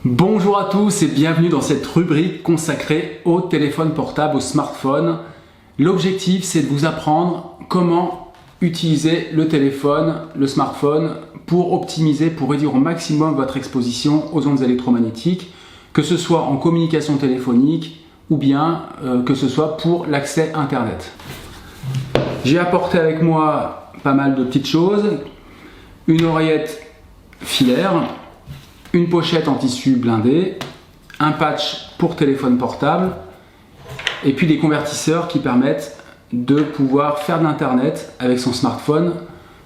Bonjour à tous et bienvenue dans cette rubrique consacrée au téléphone portable, au smartphone. L'objectif, c'est de vous apprendre comment utiliser le téléphone, le smartphone, pour optimiser, pour réduire au maximum votre exposition aux ondes électromagnétiques, que ce soit en communication téléphonique ou bien que ce soit pour l'accès Internet. J'ai apporté avec moi pas mal de petites choses, une oreillette filaire, une pochette en tissu blindé, un patch pour téléphone portable et puis des convertisseurs qui permettent de pouvoir faire de l'internet avec son smartphone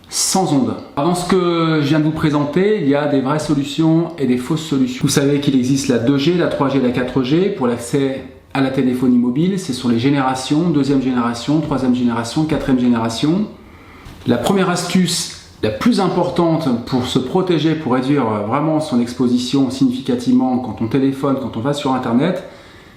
sans ondes. Dans ce que je viens de vous présenter, il y a des vraies solutions et des fausses solutions. Vous savez qu'il existe la 2G, la 3G et la 4G pour l'accès à la téléphonie mobile. C'est sur les générations, deuxième génération, troisième génération, quatrième génération. La première astuce la plus importante pour se protéger, pour réduire vraiment son exposition significativement quand on téléphone, quand on va sur Internet,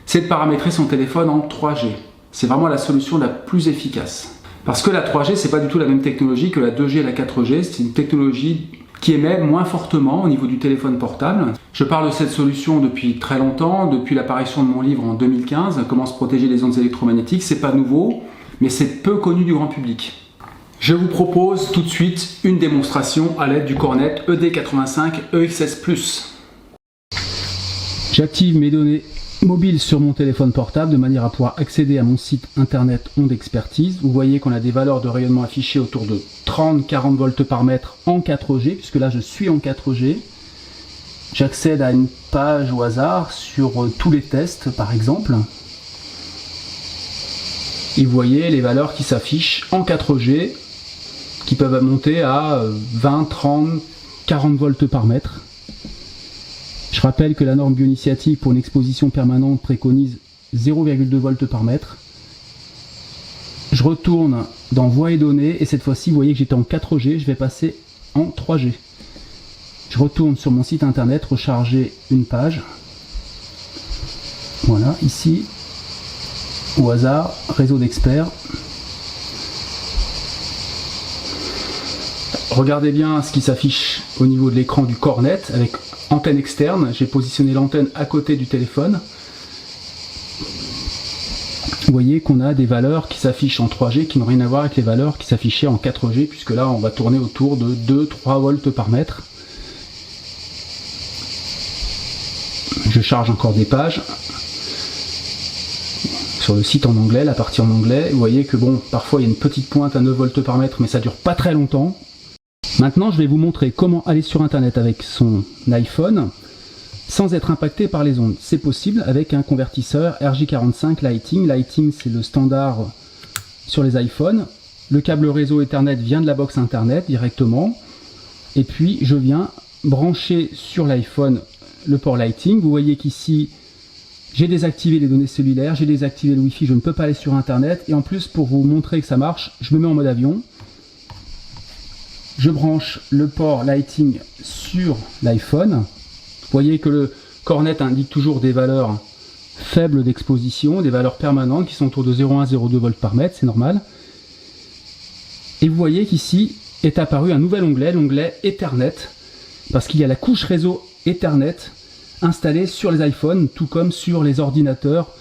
c'est de paramétrer son téléphone en 3G. C'est vraiment la solution la plus efficace. Parce que la 3G, c'est pas du tout la même technologie que la 2G et la 4G. C'est une technologie qui émet moins fortement au niveau du téléphone portable. Je parle de cette solution depuis très longtemps, depuis l'apparition de mon livre en 2015, Comment se protéger des ondes électromagnétiques. C'est pas nouveau, mais c'est peu connu du grand public. Je vous propose tout de suite une démonstration à l'aide du Cornet ED85 EXS+. J'active mes données mobiles sur mon téléphone portable de manière à pouvoir accéder à mon site internet Ondes Expertise. Vous voyez qu'on a des valeurs de rayonnement affichées autour de 30-40 volts par mètre en 4G, puisque là je suis en 4G. J'accède à une page au hasard sur tous les tests par exemple. Et vous voyez les valeurs qui s'affichent en 4G, qui peuvent monter à 20, 30, 40 volts par mètre. Je rappelle que la norme bio-initiative pour une exposition permanente préconise 0,2 volts par mètre. Je retourne dans Voix et données et cette fois-ci, vous voyez que j'étais en 4G, je vais passer en 3G. Je retourne sur mon site internet, recharger une page. Voilà, ici, au hasard, réseau d'experts. Regardez bien ce qui s'affiche au niveau de l'écran du Cornet avec antenne externe. J'ai positionné l'antenne à côté du téléphone. Vous voyez qu'on a des valeurs qui s'affichent en 3G qui n'ont rien à voir avec les valeurs qui s'affichaient en 4G, puisque là on va tourner autour de 2-3 volts par mètre. Je charge encore des pages. Sur le site en anglais, la partie en anglais, vous voyez que bon, parfois il y a une petite pointe à 9 volts par mètre, mais ça dure pas très longtemps. Maintenant, je vais vous montrer comment aller sur Internet avec son iPhone sans être impacté par les ondes. C'est possible avec un convertisseur RJ45 Lighting. Lighting, c'est le standard sur les iPhones. Le câble réseau Ethernet vient de la box Internet directement. Et puis, je viens brancher sur l'iPhone le port Lighting. Vous voyez qu'ici, j'ai désactivé les données cellulaires, j'ai désactivé le Wi-Fi, je ne peux pas aller sur Internet. Et en plus, pour vous montrer que ça marche, je me mets en mode avion. Je branche le port Lighting sur l'iPhone. Vous voyez que le Cornet indique toujours des valeurs faibles d'exposition, des valeurs permanentes qui sont autour de 0,1-0,2 volts par mètre, c'est normal. Et vous voyez qu'ici est apparu un nouvel onglet, l'onglet Ethernet, parce qu'il y a la couche réseau Ethernet installée sur les iPhones, tout comme sur les ordinateurs,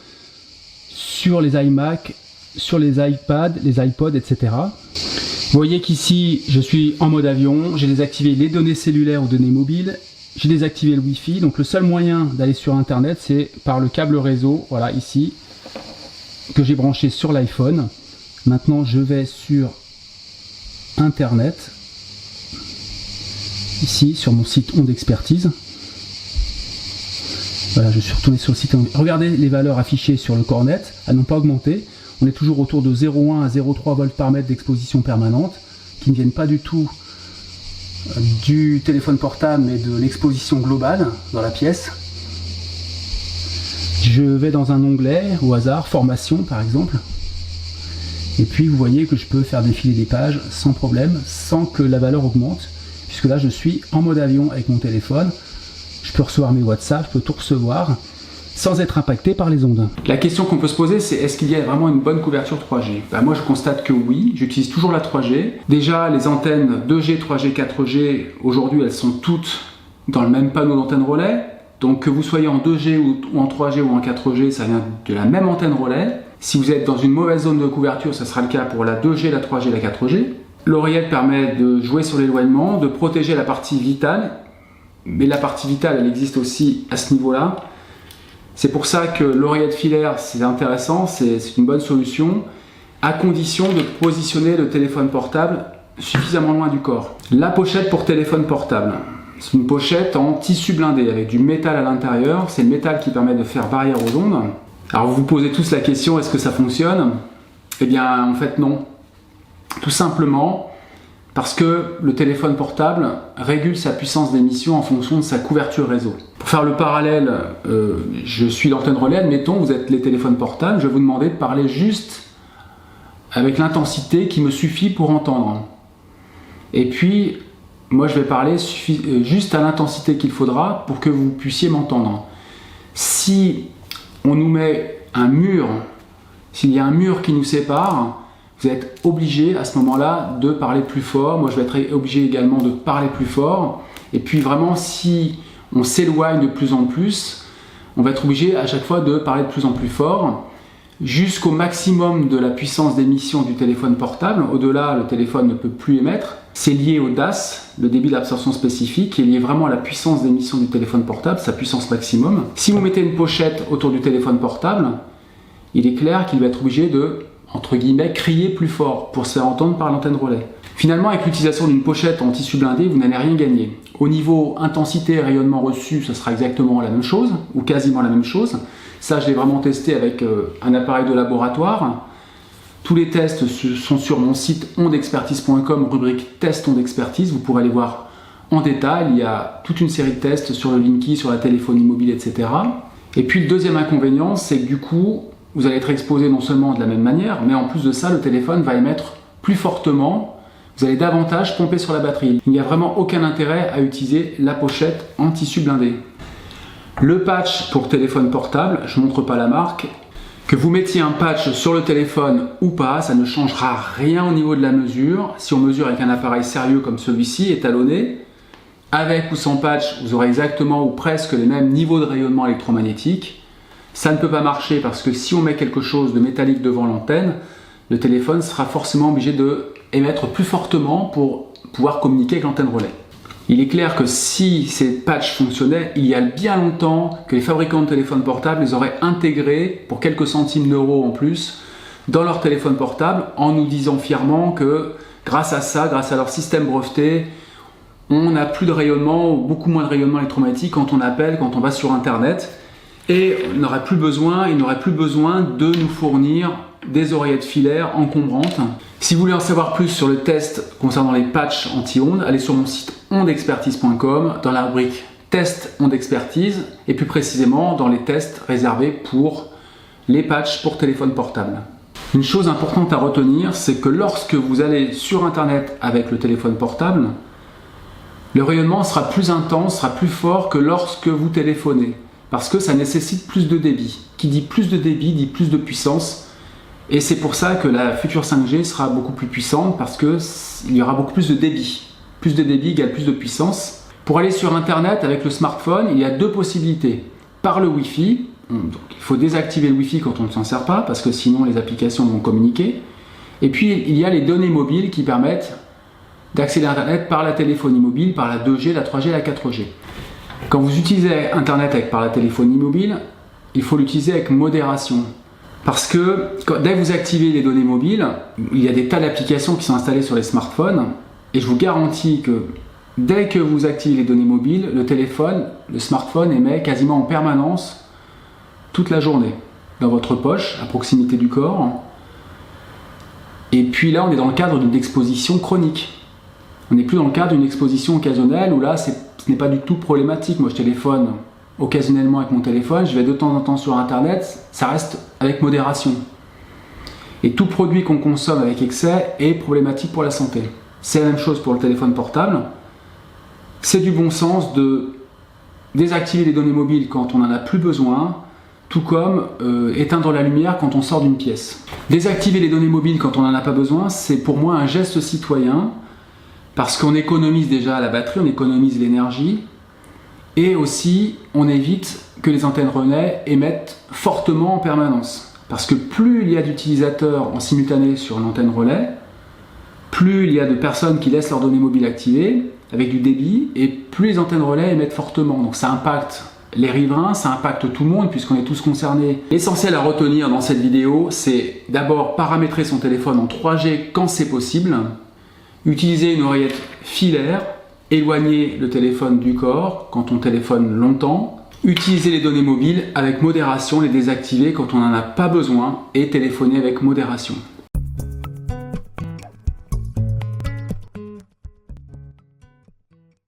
sur les iMac, sur les iPads, les iPods, etc. Vous voyez qu'ici, je suis en mode avion, j'ai désactivé les données cellulaires ou données mobiles, j'ai désactivé le Wi-Fi, donc le seul moyen d'aller sur Internet, c'est par le câble réseau, voilà ici, que j'ai branché sur l'iPhone. Maintenant, je vais sur Internet, ici, sur mon site Ondes Expertise. Voilà, je suis retourné sur le site. Regardez les valeurs affichées sur le Cornet, elles n'ont pas augmenté. On est toujours autour de 0,1 à 0,3 volts par mètre d'exposition permanente, qui ne viennent pas du tout du téléphone portable, mais de l'exposition globale dans la pièce. Je vais dans un onglet, au hasard, formation par exemple. Et puis vous voyez que je peux faire défiler des pages sans problème, sans que la valeur augmente, puisque là je suis en mode avion avec mon téléphone. Je peux recevoir mes WhatsApp, je peux tout recevoir sans être impacté par les ondes. La question qu'on peut se poser, c'est est-ce qu'il y a vraiment une bonne couverture 3G? Moi je constate que oui, j'utilise toujours la 3G. Déjà les antennes 2G, 3G, 4G, aujourd'hui elles sont toutes dans le même panneau d'antenne relais. Donc que vous soyez en 2G ou en 3G ou en 4G, ça vient de la même antenne relais. Si vous êtes dans une mauvaise zone de couverture, ça sera le cas pour la 2G, la 3G, la 4G. L'oreillette permet de jouer sur l'éloignement, de protéger la partie vitale. Mais la partie vitale, elle existe aussi à ce niveau-là. C'est pour ça que l'oreillette filaire, c'est intéressant, c'est une bonne solution, à condition de positionner le téléphone portable suffisamment loin du corps. La pochette pour téléphone portable. C'est une pochette en tissu blindé avec du métal à l'intérieur. C'est le métal qui permet de faire barrière aux ondes. Alors vous vous posez tous la question, est-ce que ça fonctionne? Eh bien en fait non. Tout simplement parce que le téléphone portable régule sa puissance d'émission en fonction de sa couverture réseau. Pour faire le parallèle, je suis l'antenne relais, admettons, vous êtes les téléphones portables, je vais vous demander de parler juste avec l'intensité qui me suffit pour entendre. Et puis, moi je vais parler juste à l'intensité qu'il faudra pour que vous puissiez m'entendre. Si on nous met un mur, s'il y a un mur qui nous sépare, vous êtes obligé à ce moment-là de parler plus fort. Moi je vais être obligé également de parler plus fort. Et puis vraiment, si on s'éloigne de plus en plus, on va être obligé à chaque fois de parler de plus en plus fort jusqu'au maximum de la puissance d'émission du téléphone portable. Au-delà, le téléphone ne peut plus émettre. C'est lié au DAS, le débit d'absorption spécifique, qui est lié vraiment à la puissance d'émission du téléphone portable, sa puissance maximum. Si vous mettez une pochette autour du téléphone portable, il est clair qu'il va être obligé de, entre guillemets, crier plus fort pour se faire entendre par l'antenne relais. Finalement, avec l'utilisation d'une pochette en tissu blindé, vous n'allez rien gagner. Au niveau intensité et rayonnement reçu, ce sera exactement la même chose, ou quasiment la même chose. Ça, je l'ai vraiment testé avec un appareil de laboratoire. Tous les tests sont sur mon site ondexpertise.com, rubrique test ondexpertise. Vous pourrez aller voir en détail. Il y a toute une série de tests sur le Linky, sur la téléphonie mobile, etc. Et puis le deuxième inconvénient, c'est que du coup, vous allez être exposé non seulement de la même manière, mais en plus de ça, le téléphone va émettre plus fortement. Vous allez davantage pomper sur la batterie. Il n'y a vraiment aucun intérêt à utiliser la pochette en tissu blindé. Le patch pour téléphone portable, je ne montre pas la marque. Que vous mettiez un patch sur le téléphone ou pas, ça ne changera rien au niveau de la mesure. Si on mesure avec un appareil sérieux comme celui-ci, étalonné, avec ou sans patch, vous aurez exactement ou presque les mêmes niveaux de rayonnement électromagnétique. Ça ne peut pas marcher parce que si on met quelque chose de métallique devant l'antenne, le téléphone sera forcément obligé de émettre plus fortement pour pouvoir communiquer avec l'antenne relais. Il est clair que si ces patchs fonctionnaient, il y a bien longtemps que les fabricants de téléphones portables les auraient intégrés pour quelques centimes d'euros en plus dans leur téléphone portable en nous disant fièrement que grâce à ça, grâce à leur système breveté, on n'a plus de rayonnement, ou beaucoup moins de rayonnement électromagnétique quand on appelle, quand on va sur Internet. Et il n'aurait plus besoin de nous fournir des oreillettes filaires encombrantes. Si vous voulez en savoir plus sur le test concernant les patchs anti-ondes, allez sur mon site ondexpertise.com dans la rubrique test ondexpertise et plus précisément dans les tests réservés pour les patchs pour téléphone portable. Une chose importante à retenir, c'est que lorsque vous allez sur Internet avec le téléphone portable, le rayonnement sera plus intense, sera plus fort que lorsque vous téléphonez. Parce que ça nécessite plus de débit. Qui dit plus de débit dit plus de puissance. Et c'est pour ça que la future 5G sera beaucoup plus puissante parce qu'il y aura beaucoup plus de débit. Plus de débit égale plus de puissance. Pour aller sur Internet avec le smartphone, il y a deux possibilités. Par le Wi-Fi, donc il faut désactiver le Wi-Fi quand on ne s'en sert pas parce que sinon les applications vont communiquer. Et puis il y a les données mobiles qui permettent d'accéder à Internet par la téléphonie mobile, par la 2G, la 3G, la 4G. Quand vous utilisez Internet par la téléphonie mobile, il faut l'utiliser avec modération. Parce que dès que vous activez les données mobiles, il y a des tas d'applications qui sont installées sur les smartphones. Et je vous garantis que dès que vous activez les données mobiles, le smartphone émet quasiment en permanence toute la journée. Dans votre poche, à proximité du corps. Et puis là, on est dans le cadre d'une exposition chronique. On n'est plus dans le cadre d'une exposition occasionnelle où là, ce n'est pas du tout problématique. Moi, je téléphone occasionnellement avec mon téléphone, je vais de temps en temps sur Internet, ça reste avec modération. Et tout produit qu'on consomme avec excès est problématique pour la santé. C'est la même chose pour le téléphone portable. C'est du bon sens de désactiver les données mobiles quand on n'en a plus besoin, tout comme éteindre la lumière quand on sort d'une pièce. Désactiver les données mobiles quand on n'en a pas besoin, c'est pour moi un geste citoyen, parce qu'on économise déjà la batterie, on économise l'énergie, Et aussi, on évite que les antennes relais émettent fortement en permanence. Parce que plus il y a d'utilisateurs en simultané sur l'antenne relais, plus il y a de personnes qui laissent leurs données mobiles activées avec du débit, et plus les antennes relais émettent fortement. Donc ça impacte les riverains, ça impacte tout le monde puisqu'on est tous concernés. L'essentiel à retenir dans cette vidéo, c'est d'abord paramétrer son téléphone en 3G quand c'est possible, utiliser une oreillette filaire, éloigner le téléphone du corps quand on téléphone longtemps, utiliser les données mobiles avec modération, les désactiver quand on n'en a pas besoin et téléphoner avec modération.